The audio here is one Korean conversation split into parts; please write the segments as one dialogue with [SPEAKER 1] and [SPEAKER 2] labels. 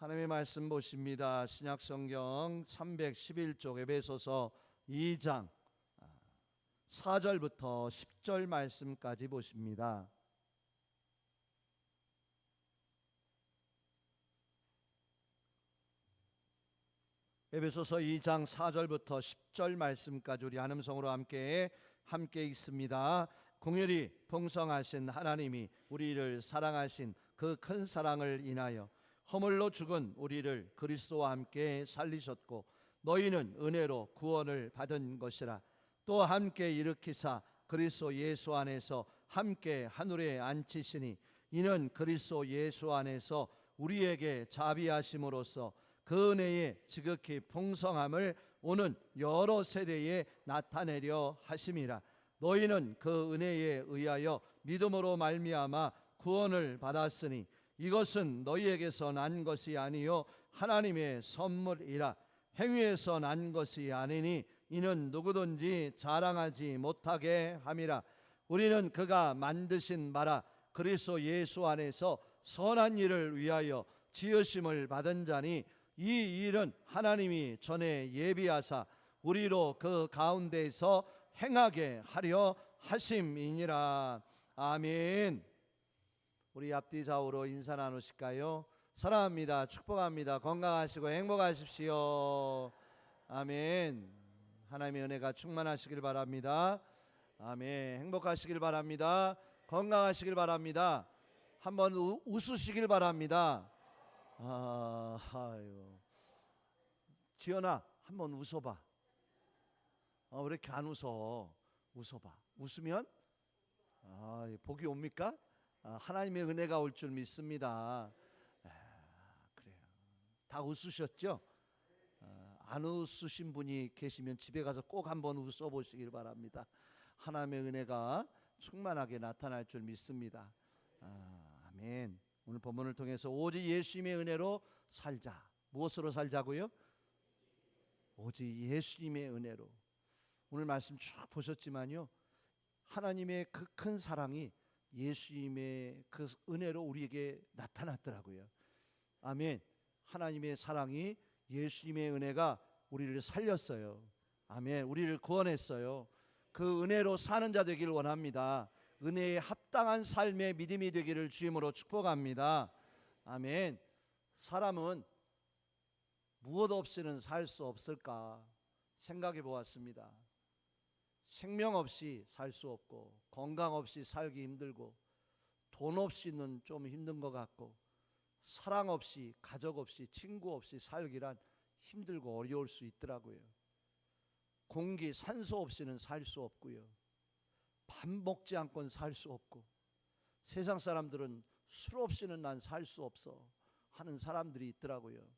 [SPEAKER 1] 하나님의 말씀 보십니다. 신약성경 311쪽 에베소서 2장 4절부터 10절 말씀까지 보십니다. 에베소서 2장 4절부터 10절 말씀까지 우리 한음성으로 함께 읽습니다. 공혈이 풍성하신 하나님이 우리를 사랑하신 그 큰 사랑을 인하여 허물로 죽은 우리를 그리스도와 함께 살리셨고 너희는 은혜로 구원을 받은 것이라. 또 함께 일으키사 그리스도 예수 안에서 함께 하늘에 앉히시니 이는 그리스도 예수 안에서 우리에게 자비하심으로써 그 은혜의 지극히 풍성함을 오는 여러 세대에 나타내려 하심이라. 너희는 그 은혜에 의하여 믿음으로 말미암아 구원을 받았으니 이것은 너희에게서 난 것이 아니요 하나님의 선물이라. 행위에서 난 것이 아니니 이는 누구든지 자랑하지 못하게 함이라. 우리는 그가 만드신 바라 그리스도 예수 안에서 선한 일을 위하여 지으심을 받은 자니 이 일은 하나님이 전에 예비하사 우리로 그 가운데에서 행하게 하려 하심이니라. 아멘. 우리 앞뒤 좌우로 인사 나누실까요? 사랑합니다. 축복합니다. 건강하시고 행복하십시오. 아멘. 하나님의 은혜가 충만하시길 바랍니다. 아멘. 행복하시길 바랍니다. 건강하시길 바랍니다. 한번 웃으시길 바랍니다. 아유. 지연아, 한번 웃어봐. 왜 이렇게 안 웃어? 웃어봐. 웃으면 복이 옵니까? 하나님의 은혜가 올 줄 믿습니다. 그래요. 다 웃으셨죠? 안 웃으신 분이 계시면 집에 가서 꼭 한번 웃어보시길 바랍니다. 하나님의 은혜가 충만하게 나타날 줄 믿습니다. 아멘. 오늘 본문을 통해서 오직 예수님의 은혜로 살자. 무엇으로 살자고요? 오직 예수님의 은혜로. 오늘 말씀 쭉 보셨지만요, 하나님의 그 큰 사랑이 예수님의 그 은혜로 우리에게 나타났더라고요. 아멘. 하나님의 사랑이, 예수님의 은혜가 우리를 살렸어요. 아멘. 우리를 구원했어요. 그 은혜로 사는 자 되기를 원합니다. 은혜에 합당한 삶의 믿음이 되기를 주임으로 축복합니다. 아멘. 사람은 무엇 없이는 살 수 없을까 생각해 보았습니다. 생명 없이 살 수 없고, 건강 없이 살기 힘들고, 돈 없이는 좀 힘든 것 같고, 사랑 없이, 가족 없이, 친구 없이 살기란 힘들고 어려울 수 있더라고요. 공기, 산소 없이는 살 수 없고요. 밥 먹지 않고는 살 수 없고, 세상 사람들은 술 없이는 난 살 수 없어 하는 사람들이 있더라고요.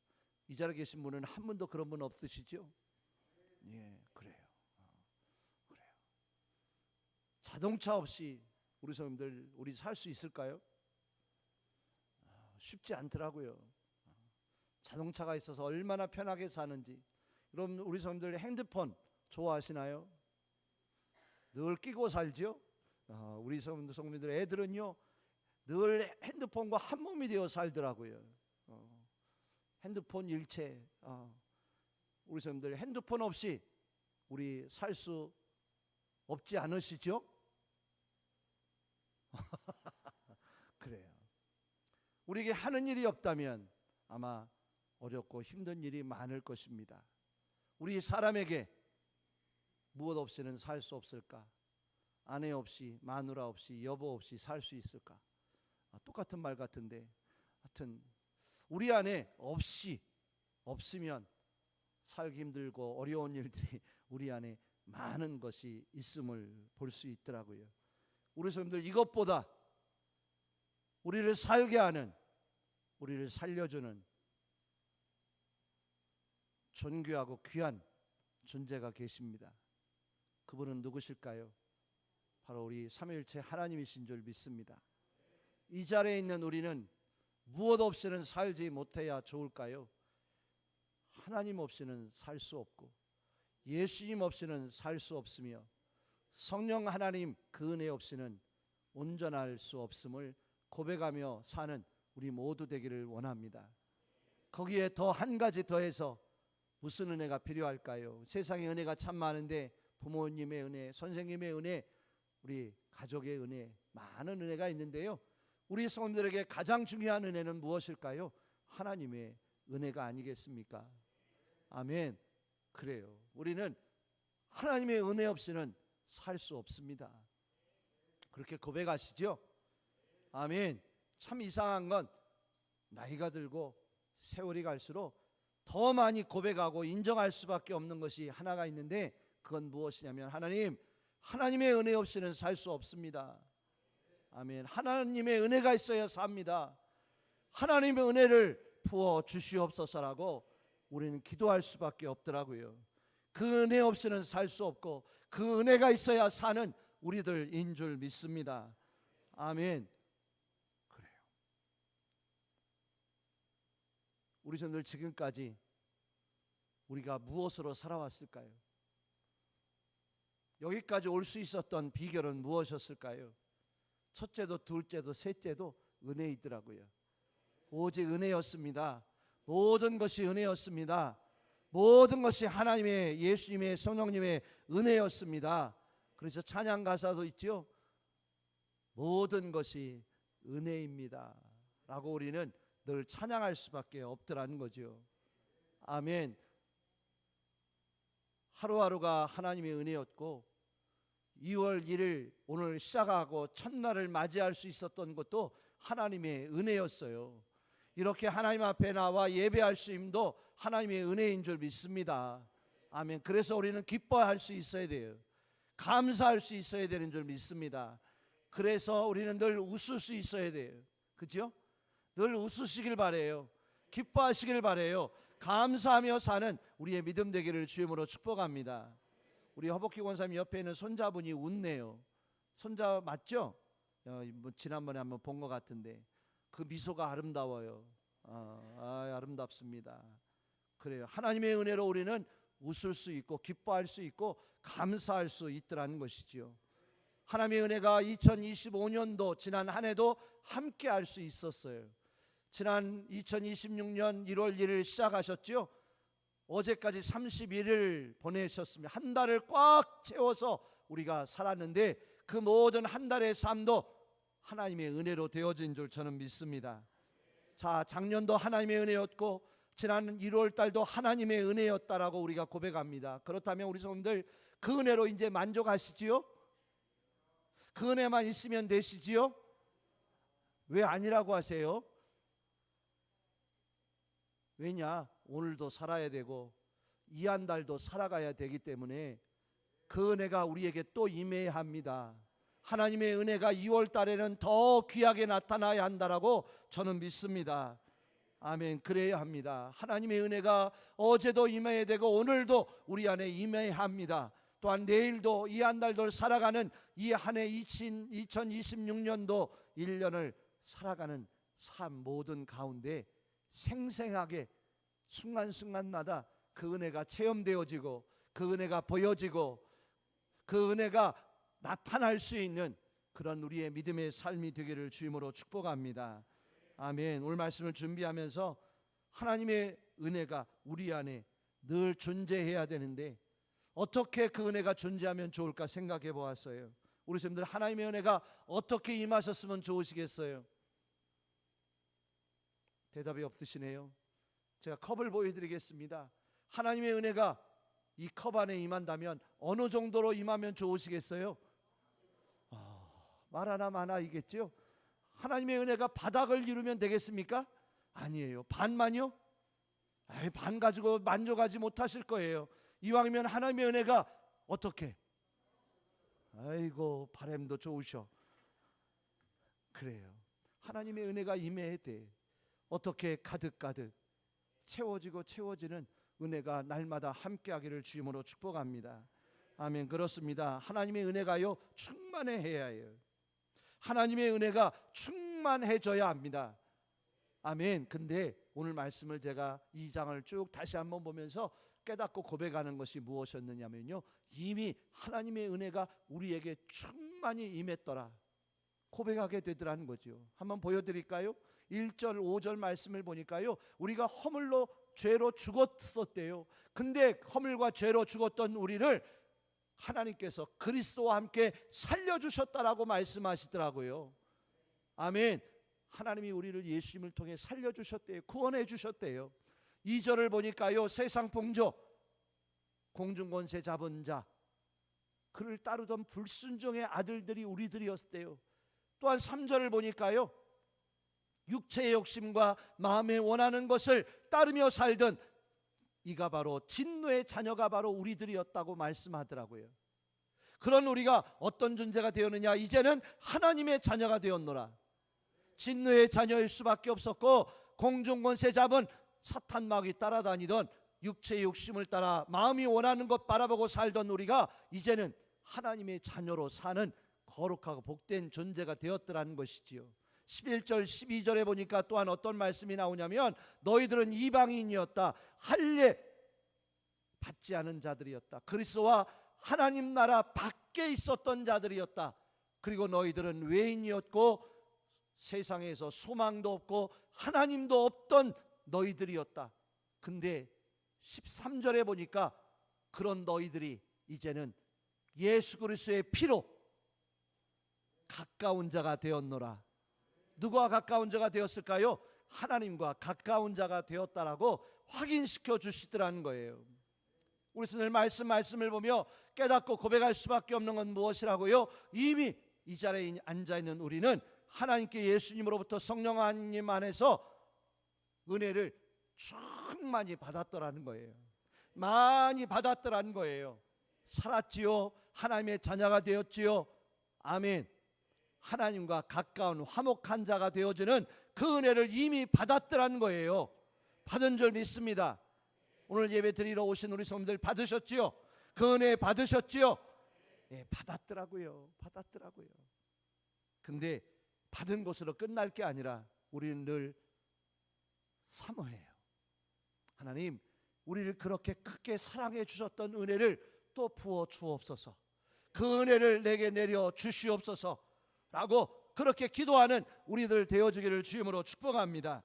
[SPEAKER 1] 이 자리에 계신 분은 한 분도 그런 분 없으시죠? 예, 그래요. 자동차 없이 우리 성도님들 우리 살 수 있을까요? 쉽지 않더라고요. 자동차가 있어서 얼마나 편하게 사는지. 여러분, 우리 성도님들 핸드폰 좋아하시나요? 늘 끼고 살죠? 우리 성도님들 애들은요 늘 핸드폰과 한 몸이 되어 살더라고요. 핸드폰 일체. 우리 성도님들 핸드폰 없이 우리 살 수 없지 않으시죠? 그래요. 우리에게 하는 일이 없다면 아마 어렵고 힘든 일이 많을 것입니다. 우리 사람에게 무엇 없이는 살 수 없을까? 아내 없이, 마누라 없이, 여보 없이 살 수 있을까? 똑같은 말 같은데, 하여튼 우리 안에 없으면 살기 힘들고 어려운 일들이 우리 안에 많은 것이 있음을 볼 수 있더라고요. 우리 성도들, 이것보다 우리를 살게 하는, 우리를 살려주는 존귀하고 귀한 존재가 계십니다. 그분은 누구실까요? 바로 우리 삼위일체 하나님이신 줄 믿습니다. 이 자리에 있는 우리는 무엇 없이는 살지 못해야 좋을까요? 하나님 없이는 살 수 없고, 예수님 없이는 살 수 없으며, 성령 하나님 그 은혜 없이는 온전할 수 없음을 고백하며 사는 우리 모두 되기를 원합니다. 거기에 더 한 가지 더해서 무슨 은혜가 필요할까요? 세상에 은혜가 참 많은데 부모님의 은혜, 선생님의 은혜, 우리 가족의 은혜, 많은 은혜가 있는데요. 우리 성도들에게 가장 중요한 은혜는 무엇일까요? 하나님의 은혜가 아니겠습니까? 아멘. 그래요. 우리는 하나님의 은혜 없이는 살 수 없습니다. 그렇게 고백하시죠? 아멘. 참 이상한 건 나이가 들고 세월이 갈수록 더 많이 고백하고 인정할 수밖에 없는 것이 하나가 있는데, 그건 무엇이냐면 하나님의 은혜 없이는 살 수 없습니다. 아멘. 하나님의 은혜가 있어야 삽니다. 하나님의 은혜를 부어 주시옵소서라고 우리는 기도할 수밖에 없더라고요. 그 은혜 없이는 살 수 없고 그 은혜가 있어야 사는 우리들인 줄 믿습니다. 아멘. 그래요. 우리 성도들, 지금까지 우리가 무엇으로 살아왔을까요? 여기까지 올 수 있었던 비결은 무엇이었을까요? 첫째도 둘째도 셋째도 은혜이더라고요. 오직 은혜였습니다. 모든 것이 은혜였습니다. 모든 것이 하나님의, 예수님의, 성령님의 은혜였습니다. 그래서 찬양 가사도 있죠. 모든 것이 은혜입니다 라고 우리는 늘 찬양할 수밖에 없더라는 거죠. 아멘. 하루하루가 하나님의 은혜였고 2월 1일 오늘 시작하고 첫날을 맞이할 수 있었던 것도 하나님의 은혜였어요. 이렇게 하나님 앞에 나와 예배할 수 있음도 하나님의 은혜인 줄 믿습니다. 아멘. 그래서 우리는 기뻐할 수 있어야 돼요. 감사할 수 있어야 되는 줄 믿습니다. 그래서 우리는 늘 웃을 수 있어야 돼요. 그죠? 늘 웃으시길 바래요. 기뻐하시길 바래요. 감사하며 사는 우리의 믿음 되기를 주님으로 축복합니다. 우리 허복희 권사님 옆에 있는 손자분이 웃네요. 손자 맞죠? 지난번에 한번 본 것 같은데 그 미소가 아름다워요. 아름답습니다. 그래요. 하나님의 은혜로 우리는 웃을 수 있고 기뻐할 수 있고 감사할 수 있더라는 것이지요. 하나님의 은혜가 2025년도 지난 한 해도 함께 할 수 있었어요. 지난 2026년 1월 1일 시작하셨죠. 어제까지 31일 보내셨습니다. 한 달을 꽉 채워서 우리가 살았는데 그 모든 한 달의 삶도 하나님의 은혜로 되어진 줄 저는 믿습니다. 자, 작년도 하나님의 은혜였고 지난 1월 달도 하나님의 은혜였다라고 우리가 고백합니다. 그렇다면 우리 성도들 그 은혜로 이제 만족하시지요? 그 은혜만 있으면 되시지요? 왜 아니라고 하세요? 왜냐? 오늘도 살아야 되고 이 한 달도 살아가야 되기 때문에 그 은혜가 우리에게 또 임해야 합니다. 하나님의 은혜가 2월 달에는 더 귀하게 나타나야 한다라고 저는 믿습니다. 아멘. 그래야 합니다. 하나님의 은혜가 어제도 임해야 되고 오늘도 우리 안에 임해야 합니다. 또한 내일도 이 한 달도 살아가는 이 한 해 2026년도 1년을 살아가는 삶 모든 가운데 생생하게 순간순간마다 그 은혜가 체험되어지고 그 은혜가 보여지고 그 은혜가 나타날 수 있는 그런 우리의 믿음의 삶이 되기를 주님으로 축복합니다. 아멘. 오늘 말씀을 준비하면서 하나님의 은혜가 우리 안에 늘 존재해야 되는데 어떻게 그 은혜가 존재하면 좋을까 생각해 보았어요. 우리 선생님들, 하나님의 은혜가 어떻게 임하셨으면 좋으시겠어요? 대답이 없으시네요. 제가 컵을 보여드리겠습니다. 하나님의 은혜가 이 컵 안에 임한다면 어느 정도로 임하면 좋으시겠어요? 말 하나 많아이겠죠? 하나님의 은혜가 바닥을 이루면 되겠습니까? 아니에요. 반만요? 반 가지고 만족하지 못하실 거예요. 이왕이면 하나님의 은혜가 어떻게? 아이고 바람도 좋으셔. 그래요. 하나님의 은혜가 임해야 돼. 어떻게 가득가득 채워지고 채워지는 은혜가 날마다 함께하기를 주님으로 축복합니다. 아멘. 그렇습니다. 하나님의 은혜가요 충만해야 해요. 하나님의 은혜가 충만해져야 합니다. 아멘. 근데 오늘 말씀을 제가 2장을 쭉 다시 한번 보면서 깨닫고 고백하는 것이 무엇이었느냐면요, 이미 하나님의 은혜가 우리에게 충만히 임했더라. 고백하게 되더라는 거죠. 한번 보여드릴까요? 1절 5절 말씀을 보니까요, 우리가 허물로 죄로 죽었었대요. 근데 허물과 죄로 죽었던 우리를 하나님께서 그리스도와 함께 살려주셨다라고 말씀하시더라고요. 아멘. 하나님이 우리를 예수님을 통해 살려주셨대요. 구원해 주셨대요. 2절을 보니까요, 세상 풍조 공중권세 잡은 자, 그를 따르던 불순종의 아들들이 우리들이었대요. 또한 3절을 보니까요, 육체의 욕심과 마음에 원하는 것을 따르며 살던 이가 바로 진노의 자녀가 바로 우리들이었다고 말씀하더라고요. 그런 우리가 어떤 존재가 되었느냐? 이제는 하나님의 자녀가 되었노라. 진노의 자녀일 수밖에 없었고, 공중권세 잡은 사탄 마귀 따라다니던 육체의 욕심을 따라 마음이 원하는 것 바라보고 살던 우리가 이제는 하나님의 자녀로 사는 거룩하고 복된 존재가 되었더라는 것이지요. 11절 12절에 보니까 또한 어떤 말씀이 나오냐면, 너희들은 이방인이었다. 할례 받지 않은 자들이었다. 그리스도와 하나님 나라 밖에 있었던 자들이었다. 그리고 너희들은 외인이었고 세상에서 소망도 없고 하나님도 없던 너희들이었다. 근데 13절에 보니까 그런 너희들이 이제는 예수 그리스도의 피로 가까운 자가 되었노라. 누구와 가까운 자가 되었을까요? 하나님과 가까운 자가 되었다라고 확인시켜 주시더라는 거예요. 우리 늘 말씀을 보며 깨닫고 고백할 수밖에 없는 건 무엇이라고요? 이미 이 자리에 앉아있는 우리는 하나님께 예수님으로부터 성령 하나님 안에서 은혜를 충만히 받았더라는 거예요. 많이 받았더라는 거예요. 살았지요. 하나님의 자녀가 되었지요. 아멘. 하나님과 가까운 화목한 자가 되어주는 그 은혜를 이미 받았더라는 거예요. 받은 줄 믿습니다. 오늘 예배 드리러 오신 우리 성도들 받으셨지요? 그 은혜 받으셨지요? 예, 받았더라고요. 받았더라고요. 근데 받은 것으로 끝날 게 아니라 우리는 늘 사모해요. 하나님, 우리를 그렇게 크게 사랑해 주셨던 은혜를 또 부어 주옵소서. 그 은혜를 내게 내려 주시옵소서 라고 그렇게 기도하는 우리들 되어주기를 주님으로 축복합니다.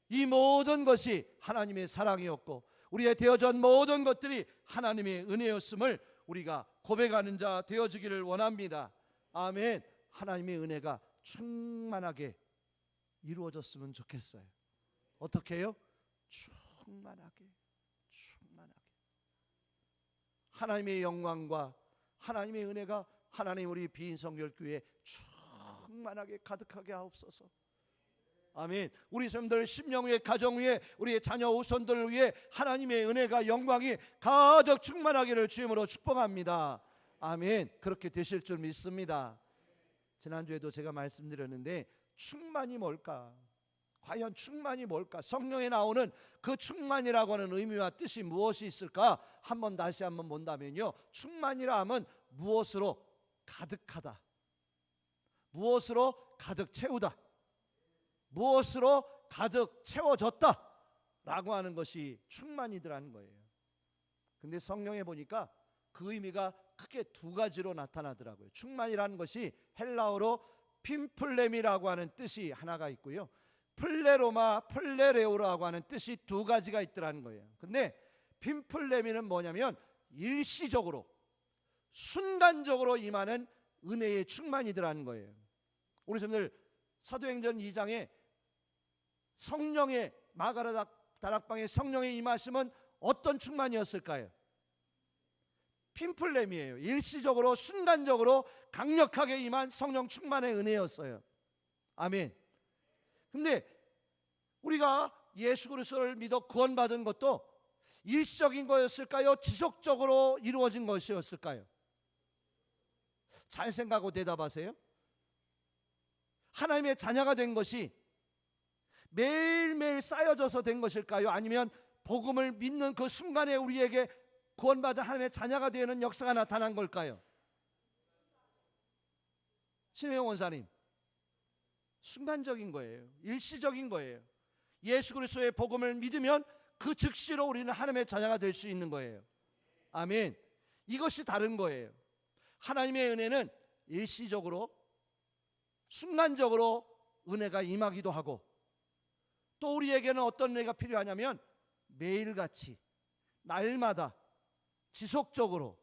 [SPEAKER 1] 이 모든 것이 하나님의 사랑이었고 우리의 되어진 모든 것들이 하나님의 은혜였음을 우리가 고백하는 자 되어주기를 원합니다. 아멘. 하나님의 은혜가 충만하게 이루어졌으면 좋겠어요. 어떻게 해요? 충만하게. 하나님의 영광과 하나님의 은혜가 하나님 우리 비인성결교회에 충만하게 가득하게 하옵소서. 아멘. 우리 성도들 심령 위에, 가정 위에, 우리의 자녀 후손들을 위해 하나님의 은혜가, 영광이 가득 충만하기를 주님으로 축복합니다. 아멘. 그렇게 되실 줄 믿습니다. 지난주에도 제가 말씀드렸는데 충만이 뭘까? 과연 충만이 뭘까? 성령에 나오는 그 충만이라고 하는 의미와 뜻이 무엇이 있을까? 다시 한번 본다면요, 충만이라 하면 무엇으로 가득하다, 무엇으로 가득 채우다, 무엇으로 가득 채워졌다 라고 하는 것이 충만이더라는 거예요. 근데 성경에 보니까 그 의미가 크게 두 가지로 나타나더라고요. 충만이라는 것이 헬라어로 핀플렘이라고 하는 뜻이 하나가 있고요, 플레로마, 플레레오라고 하는 뜻이 두 가지가 있더라는 거예요. 근데 핀플레미는 뭐냐면 일시적으로, 순간적으로 임하는 은혜의 충만이더라는 거예요. 우리 성도들 사도행전 2장에 성령의 마가라 다락방에 성령의 임하심은 어떤 충만이었을까요? 핀플렘이에요. 일시적으로, 순간적으로 강력하게 임한 성령 충만의 은혜였어요. 아멘. 근데 우리가 예수 그리스도를 믿어 구원받은 것도 일시적인 거였을까요? 지속적으로 이루어진 것이었을까요? 잘 생각하고 대답하세요. 하나님의 자녀가 된 것이 매일매일 쌓여져서 된 것일까요? 아니면 복음을 믿는 그 순간에 우리에게 구원받은 하나님의 자녀가 되는 역사가 나타난 걸까요? 신혜영 원사님, 순간적인 거예요. 일시적인 거예요. 예수 그리스도의 복음을 믿으면 그 즉시로 우리는 하나님의 자녀가 될 수 있는 거예요. 아멘. 이것이 다른 거예요. 하나님의 은혜는 일시적으로 순간적으로 은혜가 임하기도 하고, 또 우리에게는 어떤 은혜가 필요하냐면 매일같이 날마다 지속적으로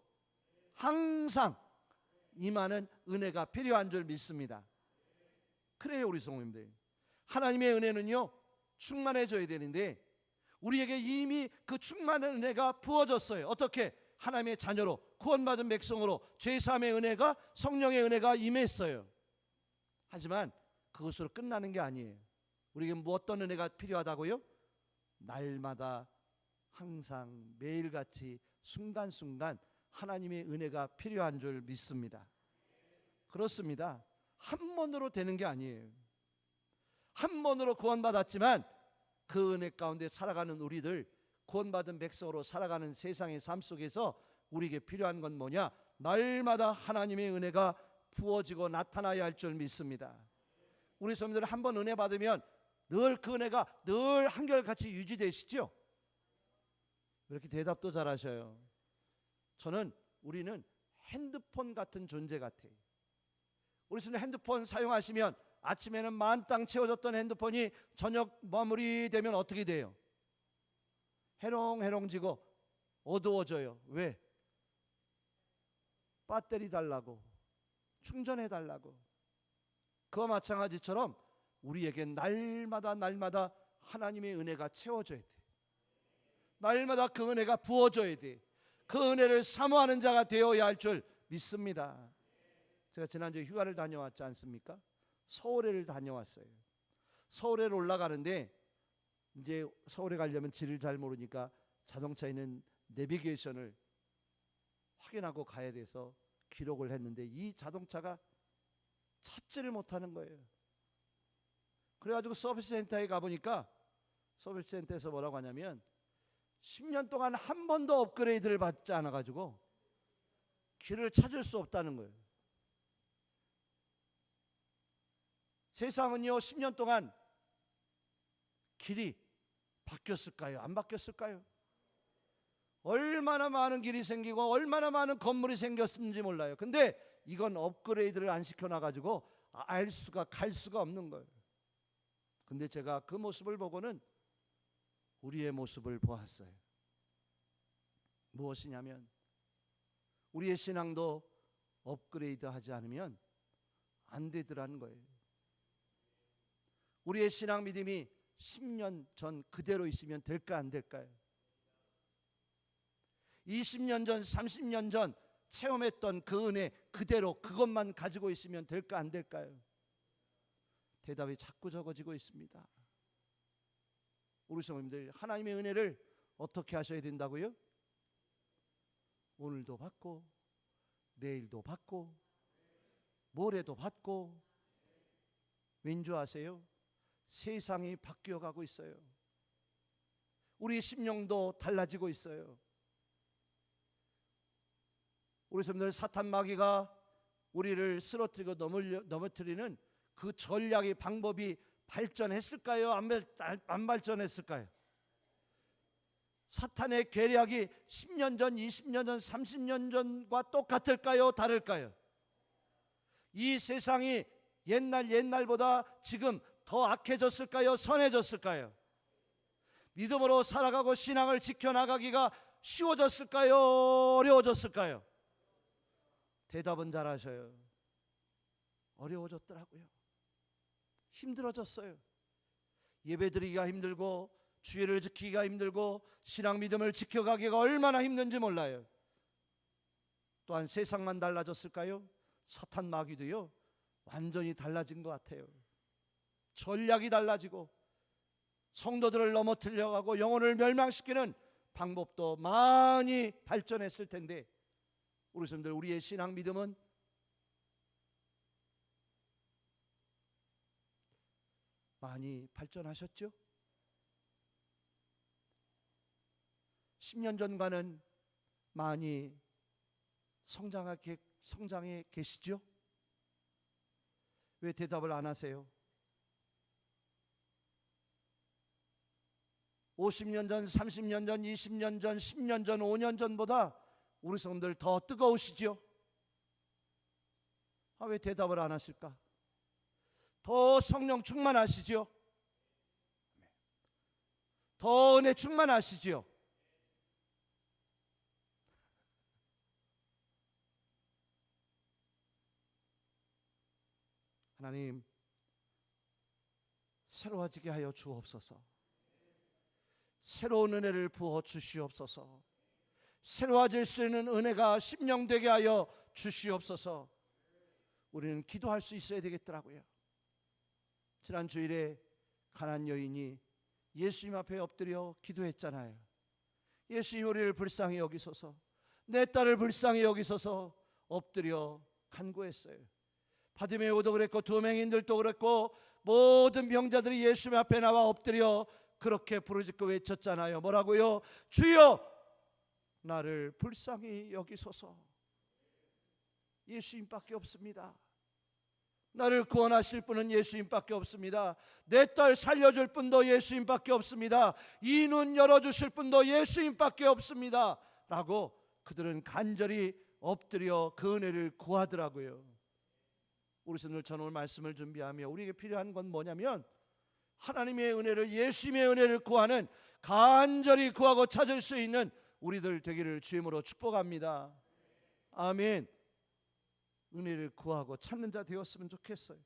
[SPEAKER 1] 항상 임하는 은혜가 필요한 줄 믿습니다. 그래요, 우리 성도님들. 하나님의 은혜는요 충만해져야 되는데 우리에게 이미 그 충만한 은혜가 부어졌어요. 어떻게? 하나님의 자녀로 구원받은 백성으로 죄사함의 은혜가, 성령의 은혜가 임했어요. 하지만 그것으로 끝나는 게 아니에요. 우리에게 뭐 어떤 은혜가 필요하다고요? 날마다 항상 매일같이 순간순간 하나님의 은혜가 필요한 줄 믿습니다. 그렇습니다. 한 번으로 되는 게 아니에요. 한 번으로 구원받았지만 그 은혜 가운데 살아가는 우리들, 구원받은 백성으로 살아가는 세상의 삶 속에서 우리에게 필요한 건 뭐냐? 날마다 하나님의 은혜가 부어지고 나타나야 할 줄 믿습니다. 우리 성도들 한 번 은혜 받으면 늘 그 은혜가 늘 한결같이 유지되시죠? 이렇게 대답도 잘하셔요. 우리는 핸드폰 같은 존재 같아요. 우리 성도들 핸드폰 사용하시면 아침에는 만땅 채워졌던 핸드폰이 저녁 마무리되면 어떻게 돼요? 해롱해롱지고 어두워져요. 왜? 배터리 달라고, 충전해 달라고. 그와 마찬가지처럼 우리에게 날마다 하나님의 은혜가 채워져야 돼. 날마다 그 은혜가 부어져야 돼. 그 은혜를 사모하는 자가 되어야 할 줄 믿습니다. 제가 지난주에 휴가를 다녀왔지 않습니까? 서울에를 다녀왔어요. 서울에를 올라가는데 이제 서울에 가려면 지를 잘 모르니까 자동차에는 내비게이션을 확인하고 가야 돼서 기록을 했는데 이 자동차가 찾지를 못하는 거예요. 그래가지고 서비스 센터에 가보니까 서비스 센터에서 뭐라고 하냐면 10년 동안 한 번도 업그레이드를 받지 않아가지고 길을 찾을 수 없다는 거예요. 세상은요 10년 동안 길이 바뀌었을까요? 안 바뀌었을까요? 얼마나 많은 길이 생기고 얼마나 많은 건물이 생겼는지 몰라요. 근데 이건 업그레이드를 안 시켜놔가지고 알 수가 갈 수가 없는 거예요. 근데 제가 그 모습을 보고는 우리의 모습을 보았어요. 무엇이냐면 우리의 신앙도 업그레이드 하지 않으면 안 되더라는 거예요. 우리의 신앙 믿음이 10년 전 그대로 있으면 될까 안 될까요? 20년 전, 30년 전 체험했던 그 은혜 그대로 그것만 가지고 있으면 될까 안 될까요? 대답이 자꾸 적어지고 있습니다. 우리 성도님들, 하나님의 은혜를 어떻게 하셔야 된다고요? 오늘도 받고 내일도 받고 모레도 받고. 왠지 아세요? 세상이 바뀌어가고 있어요. 우리 심령도 달라지고 있어요. 우리 성도들, 사탄 마귀가 우리를 쓰러뜨리고 넘어뜨리는 그 전략의 방법이 발전했을까요? 안 발전했을까요? 사탄의 계략이 10년 전, 20년 전, 30년 전과 똑같을까요? 다를까요? 이 세상이 옛날보다 지금 더 악해졌을까요? 선해졌을까요? 믿음으로 살아가고 신앙을 지켜나가기가 쉬워졌을까요? 어려워졌을까요? 대답은 잘하셔요. 어려워졌더라고요. 힘들어졌어요. 예배드리기가 힘들고 주의를 지키기가 힘들고 신앙 믿음을 지켜가기가 얼마나 힘든지 몰라요. 또한 세상만 달라졌을까요? 사탄 마귀도요 완전히 달라진 것 같아요. 전략이 달라지고 성도들을 넘어뜨려가고 영혼을 멸망시키는 방법도 많이 발전했을 텐데 우리 성도들, 우리의 신앙 믿음은 많이 발전하셨죠? 10년 전과는 많이 성장해 계시죠? 왜 대답을 안 하세요? 50년 전, 30년 전, 20년 전, 10년 전, 5년 전보다 우리 성도들 더 뜨거우시죠? 왜 대답을 안 하실까? 더 성령 충만하시죠? 더 은혜 충만하시죠? 하나님, 새로워지게 하여 주옵소서. 새로운 은혜를 부어 주시옵소서. 새로워질 수 있는 은혜가 심령되게 하여 주시옵소서. 우리는 기도할 수 있어야 되겠더라고요. 지난 주일에 가난안 여인이 예수님 앞에 엎드려 기도했잖아요. 예수님, 우리를 불쌍히 여기소서, 내 딸을 불쌍히 여기소서 엎드려 간구했어요. 바디메오도 그랬고 두 맹인들도 그랬고 모든 병자들이 예수님 앞에 나와 엎드려 그렇게 부르짖고 외쳤잖아요. 뭐라고요? 주여, 나를 불쌍히 여기소서. 예수님밖에 없습니다. 나를 구원하실 분은 예수님밖에 없습니다. 내 딸 살려줄 분도 예수님밖에 없습니다. 이 눈 열어주실 분도 예수님밖에 없습니다 라고 그들은 간절히 엎드려 그 은혜를 구하더라고요. 우리 오늘 저는 오늘 말씀을 준비하며 우리에게 필요한 건 뭐냐면 하나님의 은혜를, 예수님의 은혜를 구하는, 간절히 구하고 찾을 수 있는 우리들 되기를 주임으로 축복합니다. 아멘. 은혜를 구하고 찾는 자 되었으면 좋겠어요.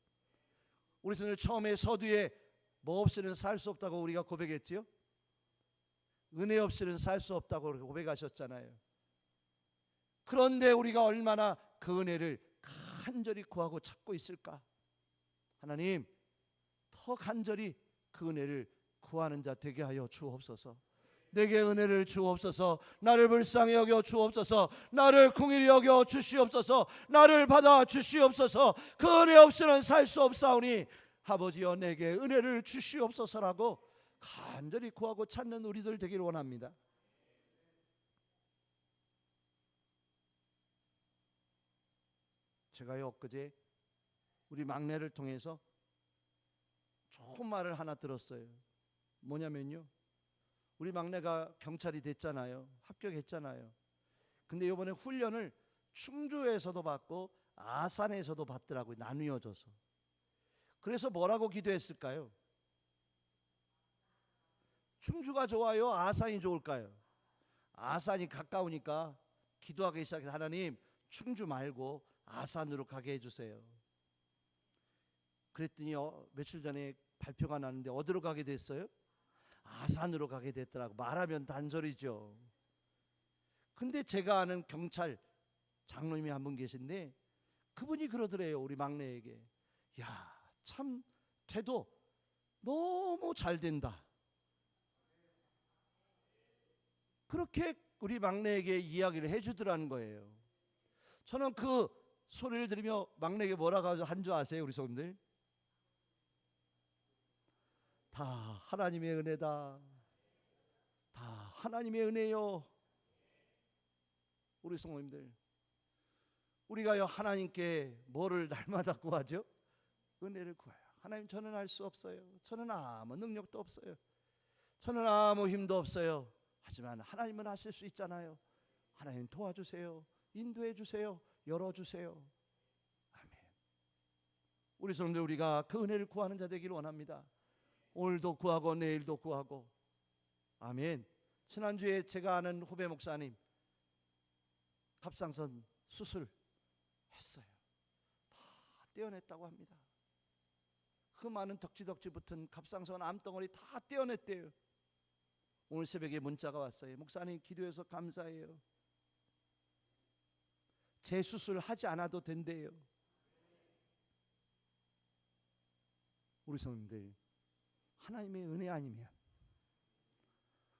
[SPEAKER 1] 우리 오늘 처음에 서두에 뭐 없이는 살 수 없다고 우리가 고백했지요? 은혜 없이는 살 수 없다고 고백하셨잖아요. 그런데 우리가 얼마나 그 은혜를 간절히 구하고 찾고 있을까? 하나님, 더 간절히 그 은혜를 구하는 자 되게 하여 주옵소서. 내게 은혜를 주옵소서. 나를 불쌍히 여겨 주옵소서. 나를 긍휼히 여겨 주시옵소서. 나를 받아 주시옵소서. 그 은혜 없이는 살 수 없사오니 아버지여 내게 은혜를 주시옵소서라고 간절히 구하고 찾는 우리들 되기를 원합니다. 제가요 엊그제 우리 막내를 통해서 좋은 말을 하나 들었어요. 뭐냐면요, 우리 막내가 경찰이 됐잖아요. 합격했잖아요. 근데 이번에 훈련을 충주에서도 받고 아산에서도 받더라고요. 나누어져서. 그래서 뭐라고 기도했을까요? 충주가 좋아요? 아산이 좋을까요? 아산이 가까우니까 기도하기 시작해서 하나님, 충주 말고 아산으로 가게 해주세요. 그랬더니 며칠 전에 발표가 났는데 어디로 가게 됐어요? 아산으로 가게 됐더라고. 말하면 단소리죠. 근데 제가 아는 경찰 장로님이 한 분 계신데 그분이 그러더래요. 우리 막내에게, 야, 참 태도 너무 잘 된다. 그렇게 우리 막내에게 이야기를 해주더라는 거예요. 저는 그 소리를 들으며 막내에게 뭐라고 한 줄 아세요? 우리 성도들, 다 하나님의 은혜다. 다 하나님의 은혜요. 우리 성도님들, 우리가요 하나님께 뭐를 날마다 구하죠? 은혜를 구해요. 하나님, 저는 할 수 없어요. 저는 아무 능력도 없어요. 저는 아무 힘도 없어요. 하지만 하나님은 하실 수 있잖아요. 하나님 도와주세요. 인도해 주세요. 열어주세요. 아멘. 우리 성도들, 우리가 그 은혜를 구하는 자 되기를 원합니다. 오늘도 구하고 내일도 구하고. 아멘. 지난주에 제가 아는 후배 목사님 갑상선 수술했어요. 다 떼어냈다고 합니다. 그 많은 덕지덕지 붙은 갑상선 암덩어리 다 떼어냈대요. 오늘 새벽에 문자가 왔어요. 목사님 기도해서 감사해요. 재수술 하지 않아도 된대요. 우리 성도님들, 하나님의 은혜 아니면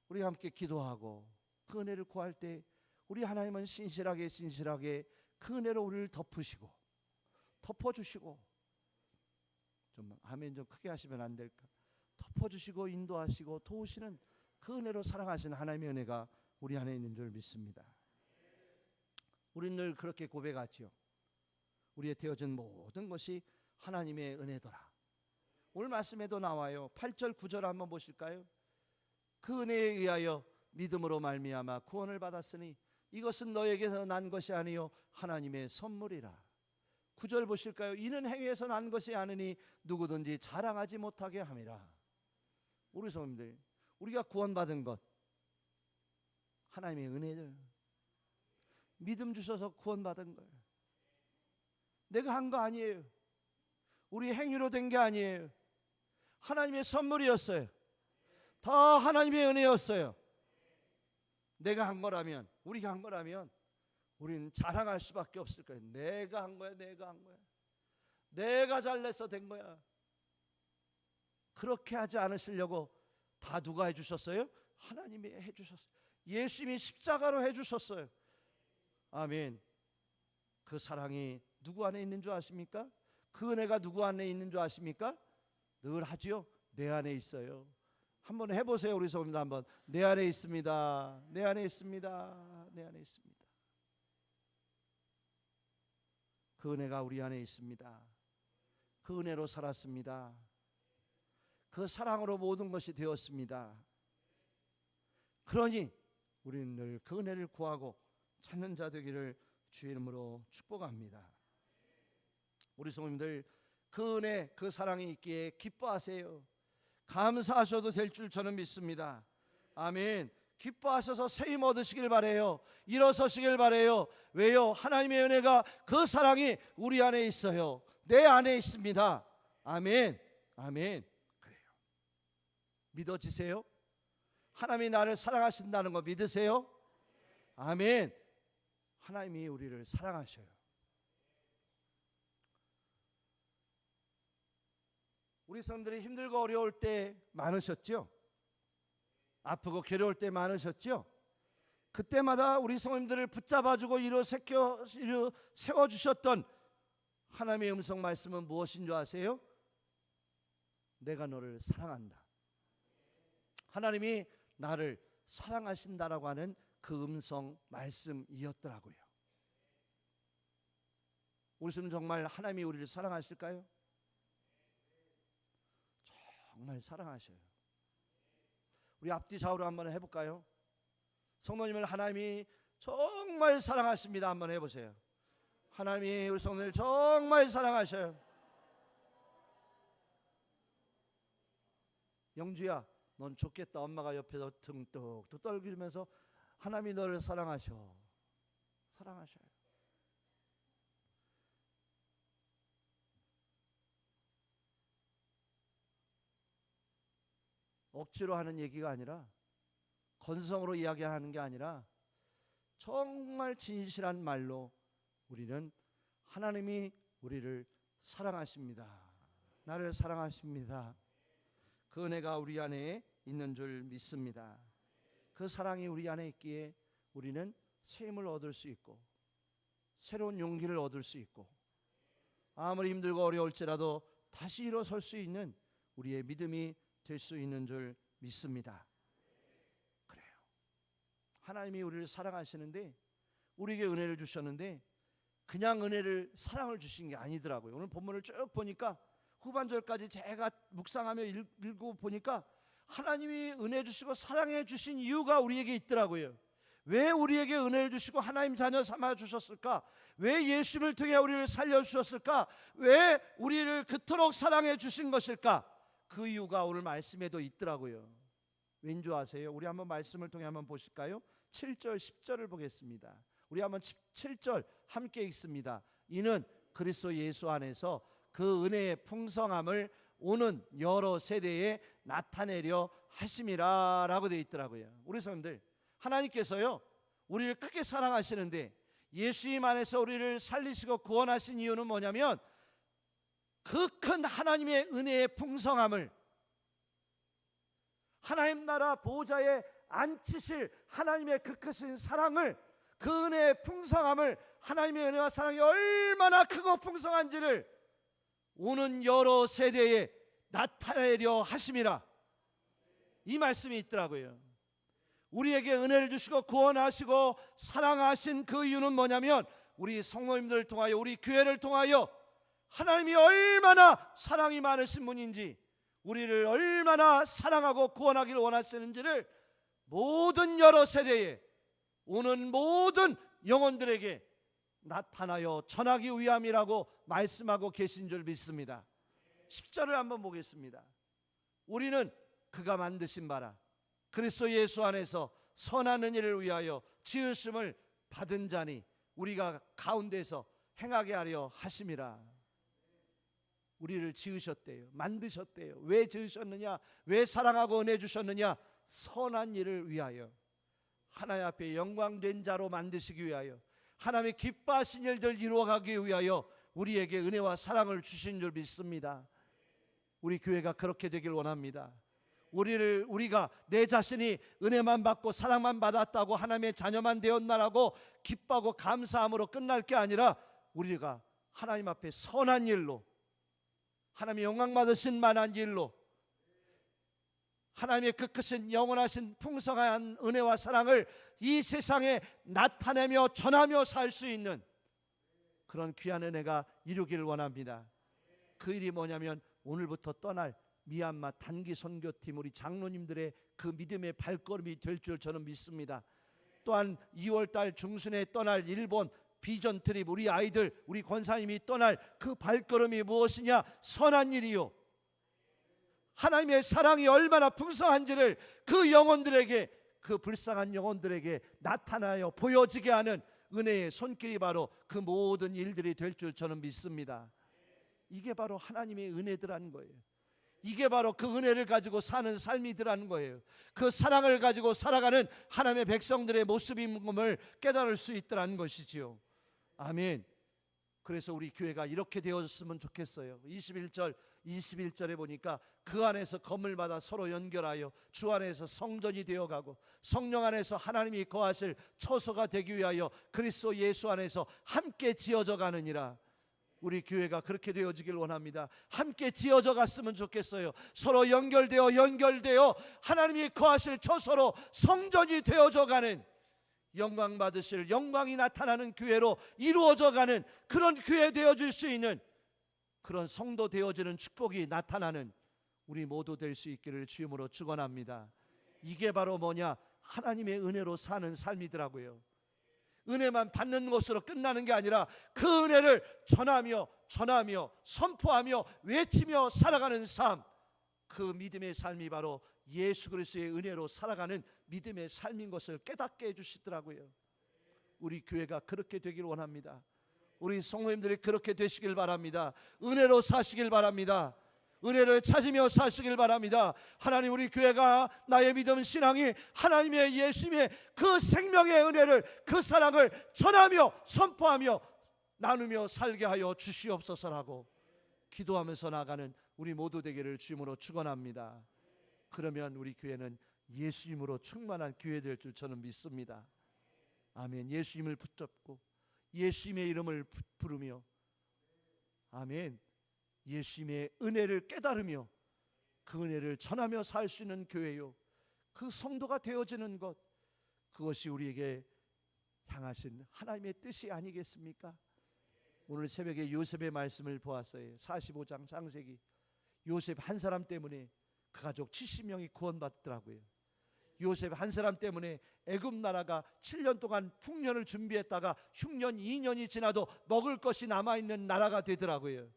[SPEAKER 1] 우리가 함께 기도하고 그 은혜를 구할 때 우리 하나님은 신실하게 그 은혜로 우리를 덮으시고 덮어주시고, 좀 아멘 좀 크게 하시면 안 될까? 덮어주시고 인도하시고 도우시는 그 은혜로 사랑하시는 하나님의 은혜가 우리 안에 있는 줄 믿습니다. 우리는 늘 그렇게 고백하지요. 우리의 되어진 모든 것이 하나님의 은혜더라. 오늘 말씀에도 나와요. 8절 9절 한번 보실까요? 그 은혜에 의하여 믿음으로 말미암아 구원을 받았으니 이것은 너에게서 난 것이 아니요 하나님의 선물이라. 9절 보실까요? 이는 행위에서 난 것이 아니니 누구든지 자랑하지 못하게 함이라. 우리 성도님들, 우리가 구원받은 것 하나님의 은혜를 믿음 주셔서 구원받은 거예요. 내가 한 거 아니에요. 우리 행위로 된 게 아니에요. 하나님의 선물이었어요. 다 하나님의 은혜였어요. 내가 한 거라면, 우리가 한 거라면 우리는 자랑할 수밖에 없을 거예요. 내가 한 거야, 내가 한 거야, 내가 잘내서 된 거야. 그렇게 하지 않으시려고 다 누가 해주셨어요? 하나님이 해주셨어요. 예수님이 십자가로 해주셨어요. 아멘. 그 사랑이 누구 안에 있는 줄 아십니까? 그 은혜가 누구 안에 있는 줄 아십니까? 늘 하지요. 내 안에 있어요. 한번 해보세요. 우리 성도들 한번. 내 안에 있습니다. 내 안에 있습니다. 내 안에 있습니다. 그 은혜가 우리 안에 있습니다. 그 은혜로 살았습니다. 그 사랑으로 모든 것이 되었습니다. 그러니 우리는 늘 그 은혜를 구하고 찾는 자 되기를 주의 이름으로 축복합니다. 우리 성도님들, 그 은혜, 그 사랑이 있기에 기뻐하세요. 감사하셔도 될 줄 저는 믿습니다. 아멘. 기뻐하셔서 새 힘 얻으시길 바래요. 일어서시길 바래요. 왜요? 하나님의 은혜가, 그 사랑이 우리 안에 있어요. 내 안에 있습니다. 아멘. 아멘. 그래요. 믿어지세요? 하나님이 나를 사랑하신다는 거 믿으세요? 아멘. 하나님이 우리를 사랑하셔요. 우리 성도들이 힘들고 어려울 때 많으셨죠? 아프고 괴로울 때 많으셨죠? 그때마다 우리 성도님들을 붙잡아주고 세워주셨던 하나님의 음성 말씀은 무엇인 줄 아세요? 내가 너를 사랑한다. 하나님이 나를 사랑하신다라고 하는 그 음성 말씀이었더라고요. 우리 성도님, 정말 하나님이 우리를 사랑하실까요? 정말 사랑하셔요. 우리 앞뒤 좌우로 한번 해볼까요? 성도님을 하나님이 정말 사랑하십니다. 한번 해보세요. 하나님이 우리 성도님을 정말 사랑하셔요. 영주야, 넌 좋겠다. 엄마가 옆에서 등뚝 떨기면서 하나님이 너를 사랑하셔. 사랑하셔요. 억지로 하는 얘기가 아니라, 건성으로 이야기하는 게 아니라 정말 진실한 말로 우리는 하나님이 우리를 사랑하십니다. 나를 사랑하십니다. 그 은혜가 우리 안에 있는 줄 믿습니다. 그 사랑이 우리 안에 있기에 우리는 새 힘을 얻을 수 있고 새로운 용기를 얻을 수 있고 아무리 힘들고 어려울지라도 다시 일어설 수 있는 우리의 믿음이 될 수 있는 줄 믿습니다. 그래요. 하나님이 우리를 사랑하시는데, 우리에게 은혜를 주셨는데 그냥 은혜를, 사랑을 주신 게 아니더라고요. 오늘 본문을 쭉 보니까 후반절까지 제가 묵상하며 읽고 보니까 하나님이 은혜 주시고 사랑해 주신 이유가 우리에게 있더라고요. 왜 우리에게 은혜를 주시고 하나님 자녀 삼아 주셨을까? 왜 예수님을 통해 우리를 살려주셨을까? 왜 우리를 그토록 사랑해 주신 것일까? 그 이유가 오늘 말씀에도 있더라고요. 왠지 아세요? 우리 한번 말씀을 통해 한번 보실까요? 7절 10절을 보겠습니다. 우리 한번 7절 함께 읽습니다. 이는 그리스도 예수 안에서 그 은혜의 풍성함을 오는 여러 세대에 나타내려 하심이라 라고 되어 있더라고요. 우리 성도들, 하나님께서요 우리를 크게 사랑하시는데 예수님 안에서 우리를 살리시고 구원하신 이유는 뭐냐면, 그 큰 하나님의 은혜의 풍성함을, 하나님 나라 보좌에 앉히실 하나님의 그 크신 사랑을, 그 은혜의 풍성함을, 하나님의 은혜와 사랑이 얼마나 크고 풍성한지를 오는 여러 세대에 나타내려 하심이라, 이 말씀이 있더라고요. 우리에게 은혜를 주시고 구원하시고 사랑하신 그 이유는 뭐냐면, 우리 성도님들을 통하여, 우리 교회를 통하여 하나님이 얼마나 사랑이 많으신 분인지, 우리를 얼마나 사랑하고 구원하기를 원하시는지를 모든 여러 세대에, 오는 모든 영혼들에게 나타나여 전하기 위함이라고 말씀하고 계신 줄 믿습니다. 10절을 한번 보겠습니다. 우리는 그가 만드신 바라 그리스도 예수 안에서 선한 은혜를 위하여 지으심을 받은 자니 우리가 가운데서 행하게 하려 하심이라. 우리를 지으셨대요. 만드셨대요. 왜 지으셨느냐? 왜 사랑하고 은혜 주셨느냐? 선한 일을 위하여, 하나님 앞에 영광된 자로 만드시기 위하여, 하나님의 기뻐하신 일들 이루어가기 위하여 우리에게 은혜와 사랑을 주신 줄 믿습니다. 우리 교회가 그렇게 되길 원합니다. 우리가 내 자신이 은혜만 받고 사랑만 받았다고 하나님의 자녀만 되었나라고 기뻐하고 감사함으로 끝날 게 아니라 우리가 하나님 앞에 선한 일로, 하나님의 영광 받으신 만한 일로, 하나님의 그 크신 영원하신 풍성한 은혜와 사랑을 이 세상에 나타내며 전하며 살 수 있는 그런 귀한 은혜가 이루기를 원합니다. 그 일이 뭐냐면 오늘부터 떠날 미얀마 단기 선교팀 우리 장로님들의 그 믿음의 발걸음이 될 줄 저는 믿습니다. 또한 2월달 중순에 떠날 일본 비전 트립 우리 아이들 우리 권사님이 떠날 그 발걸음이 무엇이냐? 선한 일이요, 하나님의 사랑이 얼마나 풍성한지를 그 영혼들에게, 그 불쌍한 영혼들에게 나타나여 보여지게 하는 은혜의 손길이 바로 그 모든 일들이 될 줄 저는 믿습니다. 이게 바로 하나님의 은혜들하는 거예요. 이게 바로 그 은혜를 가지고 사는 삶이더라는 거예요. 그 사랑을 가지고 살아가는 하나님의 백성들의 모습임을 깨달을 수 있더라는 것이지요. 아멘. 그래서 우리 교회가 이렇게 되었으면 좋겠어요. 21절에 보니까 그 안에서 검을 받아 서로 연결하여 주 안에서 성전이 되어가고 성령 안에서 하나님이 거하실 처소가 되기 위하여 그리스도 예수 안에서 함께 지어져 가느니라. 우리 교회가 그렇게 되어지길 원합니다. 함께 지어져 갔으면 좋겠어요. 서로 연결되어 하나님이 거하실 처소로 성전이 되어져 가는, 영광 받으실, 영광이 나타나는 교회로 이루어져 가는 그런 교회 되어질 수 있는, 그런 성도 되어지는 축복이 나타나는 우리 모두 될 수 있기를 주님으로 축원합니다. 이게 바로 뭐냐? 하나님의 은혜로 사는 삶이더라고요. 은혜만 받는 것으로 끝나는 게 아니라 그 은혜를 전하며 선포하며 외치며 살아가는 삶, 그 믿음의 삶이 바로 예수 그리스도의 은혜로 살아가는 믿음의 삶인 것을 깨닫게 해주시더라고요. 우리 교회가 그렇게 되길 원합니다. 우리 성도님들이 그렇게 되시길 바랍니다. 은혜로 사시길 바랍니다. 은혜를 찾으며 사시길 바랍니다. 하나님, 우리 교회가 나의 믿음 신앙이 하나님의 예수님의 그 생명의 은혜를, 그 사랑을 전하며 선포하며 나누며 살게 하여 주시옵소서라고 기도하면서 나가는 우리 모두 되기를 주님으로 축원합니다. 그러면 우리 교회는 예수님으로 충만한 교회 될 줄 저는 믿습니다. 아멘. 예수님을 붙잡고 예수님의 이름을 부르며, 아멘, 예수님의 은혜를 깨달으며 그 은혜를 전하며 살 수 있는 교회요, 그 성도가 되어지는 것, 그것이 우리에게 향하신 하나님의 뜻이 아니겠습니까? 오늘 새벽에 요셉의 말씀을 보았어요. 45장 창세기. 요셉 한 사람 때문에 그 가족 70명이 구원받더라고요. 요셉 한 사람 때문에 애굽 나라가 7년 동안 풍년을 준비했다가 흉년 2년이 지나도 먹을 것이 남아있는 나라가 되더라고요.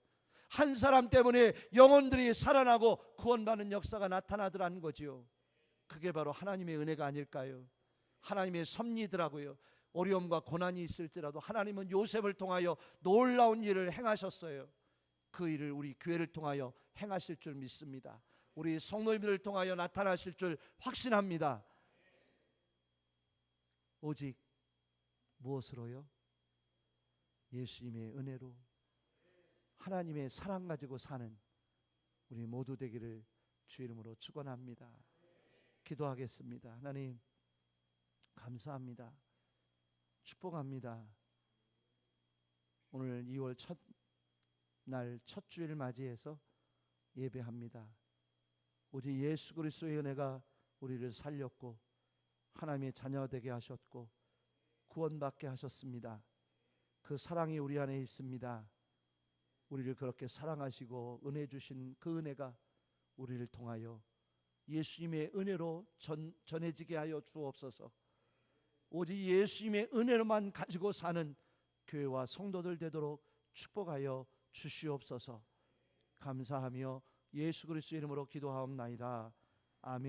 [SPEAKER 1] 한 사람 때문에 영혼들이 살아나고 구원받는 역사가 나타나더라는 거지요. 그게 바로 하나님의 은혜가 아닐까요? 하나님의 섭리더라고요. 어려움과 고난이 있을지라도 하나님은 요셉을 통하여 놀라운 일을 행하셨어요. 그 일을 우리 교회를 통하여 행하실 줄 믿습니다. 우리 성도님들을 통하여 나타나실 줄 확신합니다. 오직 무엇으로요? 예수님의 은혜로, 하나님의 사랑 가지고 사는 우리 모두 되기를 주 이름으로 축원합니다. 기도하겠습니다. 하나님, 감사합니다. 축복합니다. 오늘 2월 첫 주일 맞이해서 예배합니다. 오직 예수 그리스도의 은혜가 우리를 살렸고 하나님의 자녀 되게 하셨고 구원받게 하셨습니다. 그 사랑이 우리 안에 있습니다. 우리를 그렇게 사랑하시고 은혜 주신 그 은혜가 우리를 통하여 예수님의 은혜로 전해지게 하여 주옵소서. 오직 예수님의 은혜로만 가지고 사는 교회와 성도들 되도록 축복하여 주시옵소서. 감사하며 예수 그리스도 이름으로 기도하옵나이다.